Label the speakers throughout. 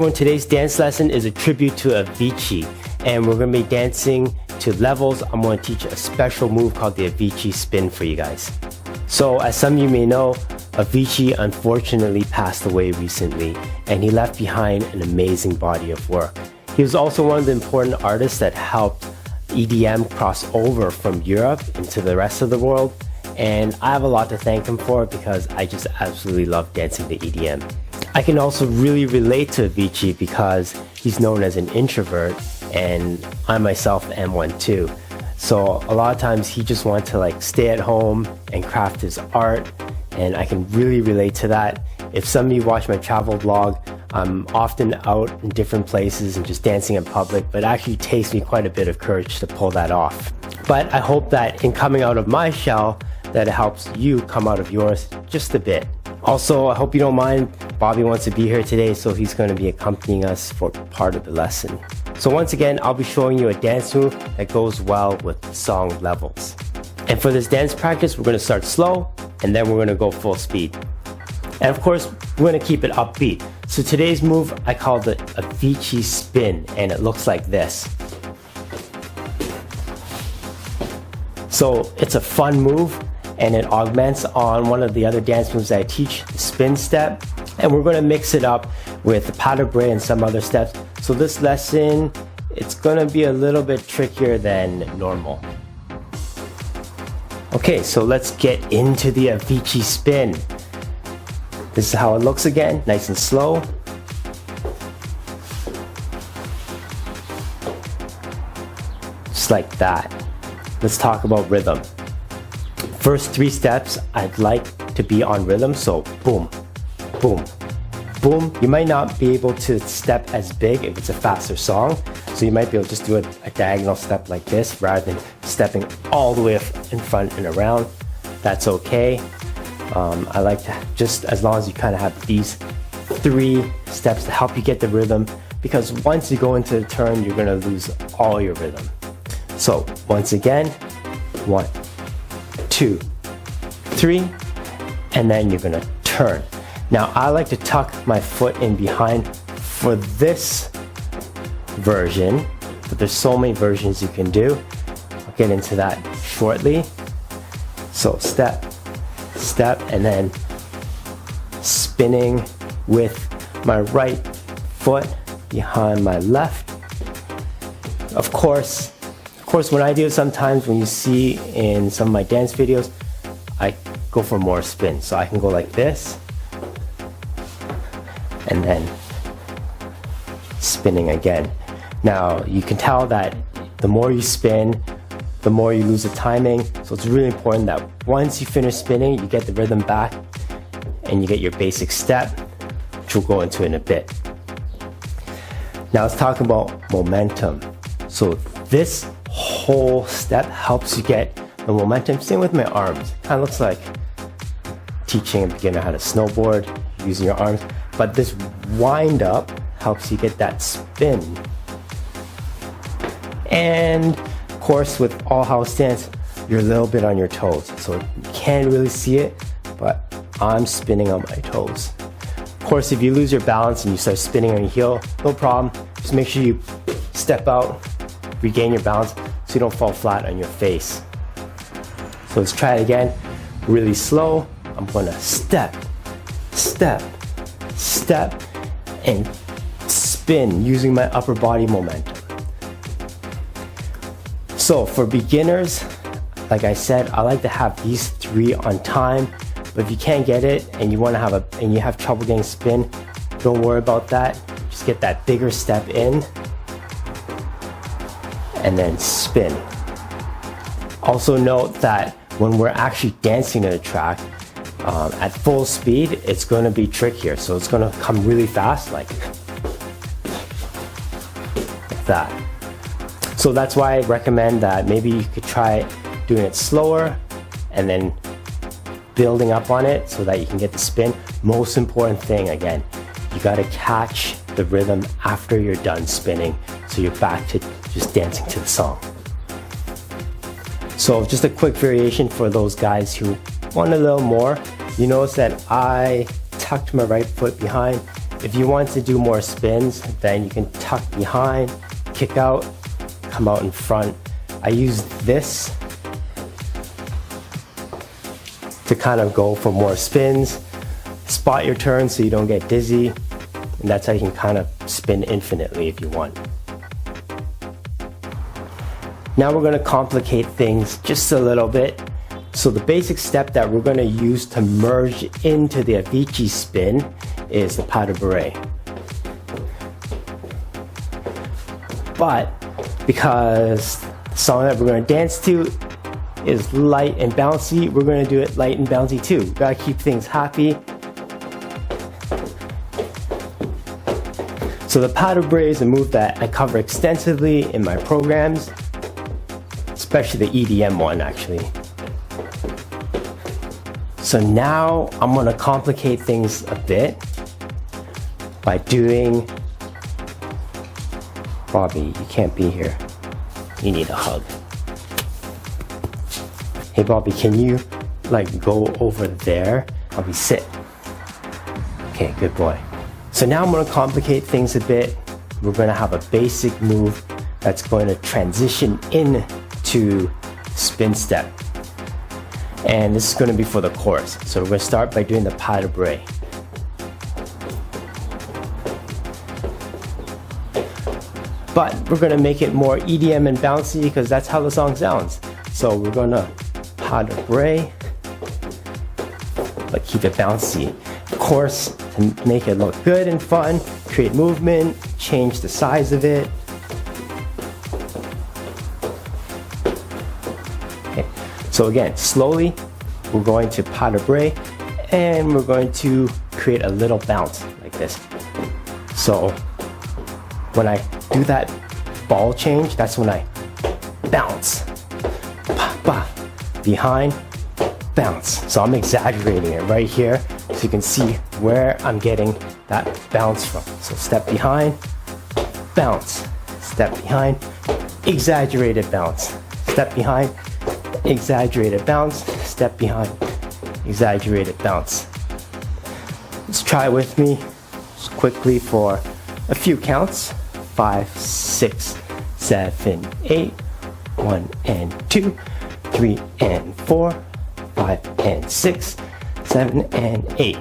Speaker 1: everyone, today's dance lesson is a tribute to Avicii, and we're going to be dancing to levels. I'm going to teach a special move called the Avicii Spin for you guys. So as some of you may know, Avicii unfortunately passed away recently, and he left behind an amazing body of work. He was also one of the important artists that helped EDM cross over from Europe into the rest of the world, and I have a lot to thank him for because I just absolutely love dancing to EDM. I can also really relate to Avicii because he's known as an introvert, and I myself am one too. So a lot of times he just wants to stay at home and craft his art, and I can really relate to that. If some of you watch my travel vlog, I'm often out in different places and just dancing in public, but it actually takes me quite a bit of courage to pull that off. But I hope that in coming out of my shell, that it helps you come out of yours just a bit. Also, I hope you don't mind, Bobby wants to be here today, so he's going to be accompanying us for part of the lesson. So once again, I'll be showing you a dance move that goes well with the song levels. And for this dance practice, we're going to start slow, and then we're going to go full speed. And of course, we're going to keep it upbeat. So today's move, I call the Avicii Spin, and it looks like this. So it's a fun move, and it augments on one of the other dance moves that I teach, the spin step. And we're going to mix it up with the Pas de Bourree and some other steps. So this lesson, it's going to be a little bit trickier than normal. Okay, so let's get into the Avicii Spin. This is how it looks again, nice and slow. Just like that. Let's talk about rhythm. First 3 steps, I'd like to be on rhythm, so boom, boom, boom. You might not be able to step as big if it's a faster song, so you might be able to just do a diagonal step like this rather than stepping all the way in front and around. That's okay. I like to just, as long as you kind of have these 3 steps to help you get the rhythm, because once you go into the turn, you're going to lose all your rhythm. So once again, 1, 2, 3, and then you're going to turn. Now I like to tuck my foot in behind for this version, but there's so many versions you can do. I'll get into that shortly. So step, step, and then spinning with my right foot behind my left. Of course, when I do it, sometimes when you see in some of my dance videos, I go for more spin. So I can go like this, and then spinning again. Now you can tell that the more you spin, the more you lose the timing. So it's really important that once you finish spinning, you get the rhythm back and you get your basic step, which we'll go into in a bit. Now let's talk about momentum. So this whole step helps you get the momentum. Same with my arms. Kind of looks like teaching a beginner how to snowboard using your arms, but this wind up helps you get that spin. And of course, with all house dance, you're a little bit on your toes, so you can't really see it, but I'm spinning on my toes. Of course, if you lose your balance and you start spinning on your heel, no problem. Just make sure you step out, regain your balance so you don't fall flat on your face. So let's try it again, really slow. I'm gonna step, step, step, and spin using my upper body momentum. So for beginners, like I said, I like to have these 3 on time, but if you can't get it and you want to have and you have trouble getting spin, don't worry about that. Just get that bigger step in and then spin. Also note that when we're actually dancing to the track, at full speed, it's going to be trickier. So it's going to come really fast, like that. So that's why I recommend that maybe you could try doing it slower and then building up on it so that you can get the spin. Most important thing, again, you got to catch the rhythm after you're done spinning, so you're back to just dancing to the song. So just a quick variation for those guys who want a little more. You notice that I tucked my right foot behind if you want to do more spins, then you can tuck behind, kick out, come out in front. I use this to kind of go for more spins, spot your turn so you don't get dizzy, and that's how you can kind of spin infinitely if you want. Now we're going to complicate things just a little bit. So the basic step that we're going to use to merge into the Avicii Spin is the Pas de Bourree. But because the song that we're going to dance to is light and bouncy, we're going to do it light and bouncy too. We got to keep things happy. So the Pas de Bourree is a move that I cover extensively in my programs, especially the EDM one actually. So now I'm going to complicate things a bit by doing... Bobby, you can't be here. You need a hug. Hey Bobby, can you like go over there? Bobby, sit. Okay, good boy. So now I'm going to complicate things a bit. We're going to have a basic move that's going to transition into spin step. And this is going to be for the chorus. So we're going to start by doing the Pas de Bourree. But we're going to make it more EDM and bouncy because that's how the song sounds. So we're going to Pas de Bourree, but keep it bouncy. Of course, to make it look good and fun, create movement, change the size of it. Okay. So again, slowly, we're going to Pas de Bourree, and we're going to create a little bounce like this. So when I do that ball change, that's when I bounce. Ba, ba, behind, bounce. So I'm exaggerating it right here so you can see where I'm getting that bounce from. So step behind, bounce. Step behind, exaggerated bounce. Step behind, exaggerated bounce. Step behind, exaggerated bounce. Let's try it with me just quickly for a few counts. 5, 6, 7, 8, 1 and 2, 3 and 4, 5 and 6, 7 and 8,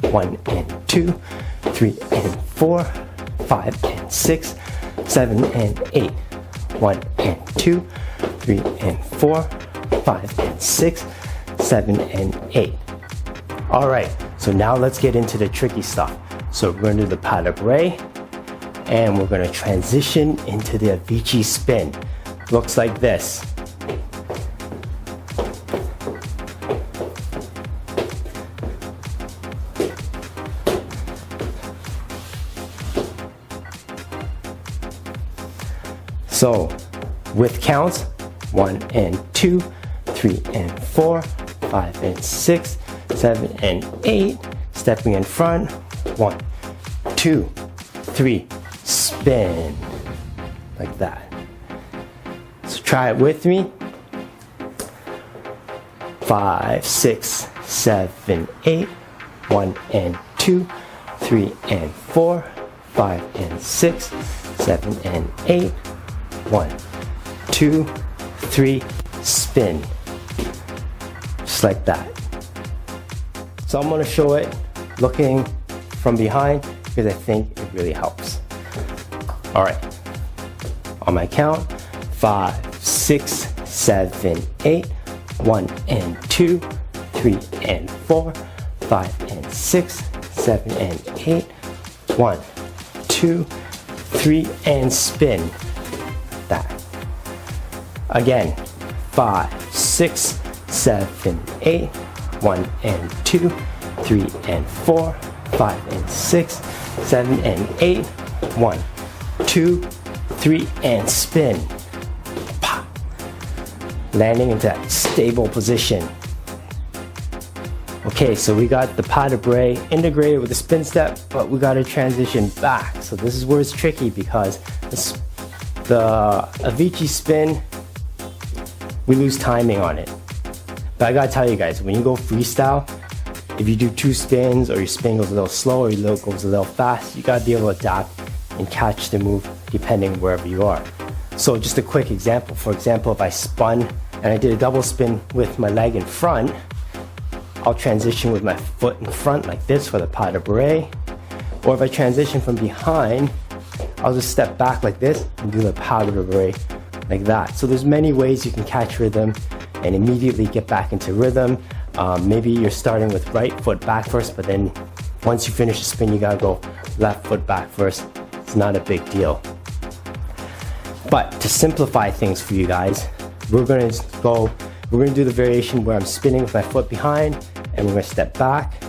Speaker 1: 1 and 2, 3 and 4, 5 and 6, 7 and 8, 1 and 2, 3 and 4, 5 and 6, 7 and 8. Alright, so now let's get into the tricky stuff. So we're going to do the Pas de Bourree, and we're going to transition into the Avicii Spin. Looks like this. So with counts 1 and 2, 3 and 4, 5 and 6, 7 and 8, stepping in front, 1, 2, 3, spin, like that. So try it with me. 5, 6, 7, 8, 1 and 2, 3 and 4, 5 and 6, 7 and 8, 1, 2, 3, spin. Just like that. So I'm going to show it looking from behind because I think it really helps. Alright, on my count, 5, 6, 7, 8, 1 and 2, 3 and 4, 5 and 6, 7 and 8, 1, 2, 3 and spin. That. Again, 5, 6, 7, 8, 1 and 2, 3 and 4, 5 and 6, 7 and 8, 1, 2, 3 and spin. Pop. Landing into that stable position. Okay, so we got the Pas de Bourree integrated with the spin step, but we got to transition back. So this is where it's tricky because the Avicii Spin, we lose timing on it. But I gotta tell you guys, when you go freestyle, if you do 2 spins or your spin goes a little slow or your goes a little fast, you gotta be able to adapt and catch the move depending wherever you are. So just a quick example. For example, if I spun and I did a double spin with my leg in front, I'll transition with my foot in front like this for the Pas de Bourree. Or if I transition from behind, I'll just step back like this and do the Pas de Bourree like that. So there's many ways you can catch rhythm and immediately get back into rhythm. Maybe you're starting with right foot back first, but then once you finish the spin, you gotta go left foot back first. It's not a big deal. But to simplify things for you guys, we're gonna do the variation where I'm spinning with my foot behind, and we're gonna step back,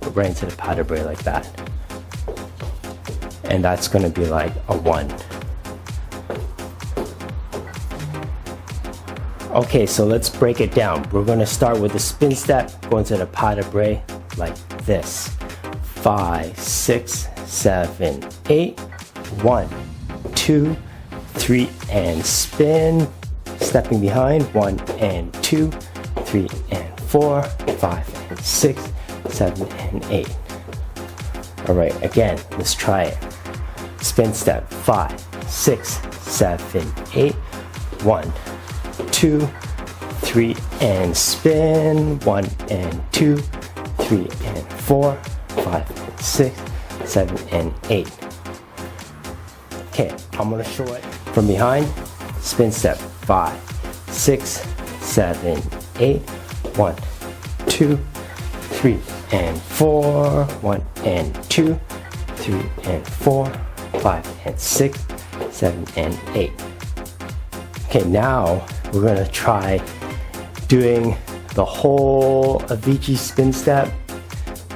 Speaker 1: go right into the Pas de Bourree like that. And that's gonna be like a 1. Okay, so let's break it down. We're gonna start with the spin step, go into the Pas de Bourree like this. 5, 6, 7, 8. 1, 2, 3, and spin. Stepping behind. 1 and 2, 3 and 4, 5 and 6, 7 and 8. Alright, again, let's try it. Spin step. 5, 6, 7, 8. 1, 2, 3, and spin. 1 and 2, 3 and 4, 5 and 6, 7 and 8. Okay, I'm gonna show it from behind. Spin step. 5, 6, 7, 8. 1, 2, 3 and 4. 1 and 2, 3 and 4, 5 and 6, 7 and 8. Okay, now we're gonna try doing the whole Avicii spin step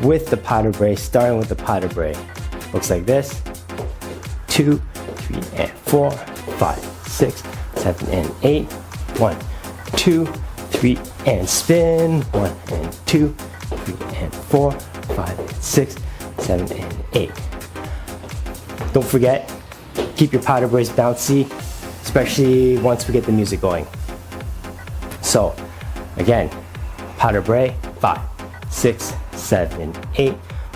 Speaker 1: with the Pas de Bourree, starting with the Pas de Bourree. Looks like this. 2, 3 and 4, 5, 6, 7 and 8. 1, 2, 3 and spin. 1 and 2, 3 and 4, 5 and 6, 7 and 8. Don't forget, keep your Pas de Bourrees bouncy, especially once we get the music going. So, again, Pas de Bourree. 5, 6, 7, 8.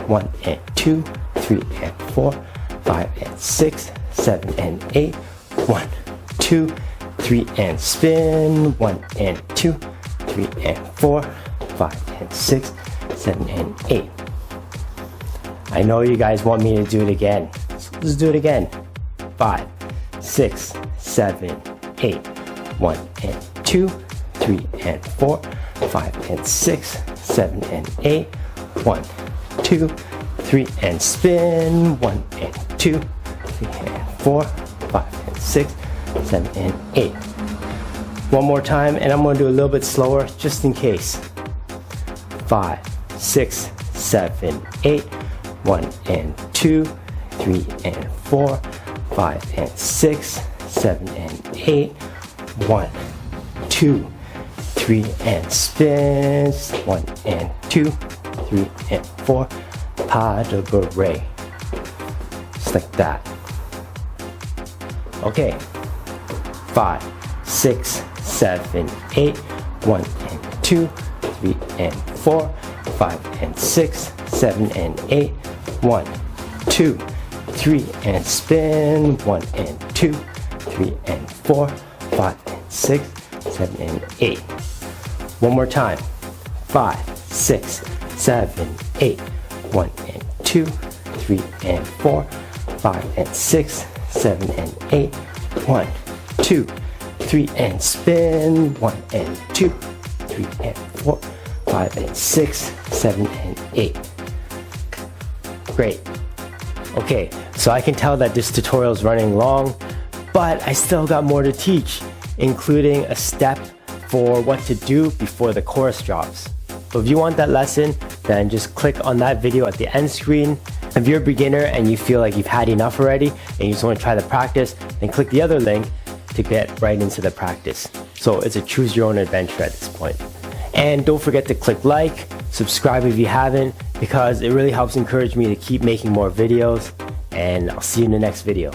Speaker 1: 1 and 2, 3 and 4, 5 and 6, 7 and 8. 1, 2, 3 and spin. 1 and 2, 3 and 4, 5 and 6, 7 and 8. I know you guys want me to do it again, so let's do it again. 5, 6, 7, 8. 1 and 2, 3 and 4, 5 and 6, 7 and 8. 1, 2, 3 and spin. 1 and 2, 3 and 4, 5 and 6, 7 and 8. One more time, and I'm going to do a little bit slower just in case. 5, 6, 7, 8. 1 and 2, 3 and 4, 5 and 6, 7 and 8. 1, 2, 3 and spin. 1 and 2, 3 and 4. Pas de Bourree. Just like that. Okay. 5, 6, 7, 8. 1 and 2, 3 and 4, 5 and 6, 7 and 8. 1, 2, 3 and spin. 1 and 2, 3 and 4, 5 and 6, 7 and 8. One more time. 5, 6, 7, 8. 1 and 2, 3 and 4, 5 and 6, 7 and 8. 1, 2, 3 and spin. 1 and 2, 3 and 4, 5 and 6, 7 and 8. Great. Okay, so I can tell that this tutorial is running long, but I still got more to teach, including a step for what to do before the chorus drops. So if you want that lesson, then just click on that video at the end screen. If you're a beginner and you feel like you've had enough already and you just want to try the practice, then click the other link to get right into the practice. So it's a choose your own adventure at this point. And don't forget to click like, subscribe if you haven't, because it really helps encourage me to keep making more videos. And I'll see you in the next video.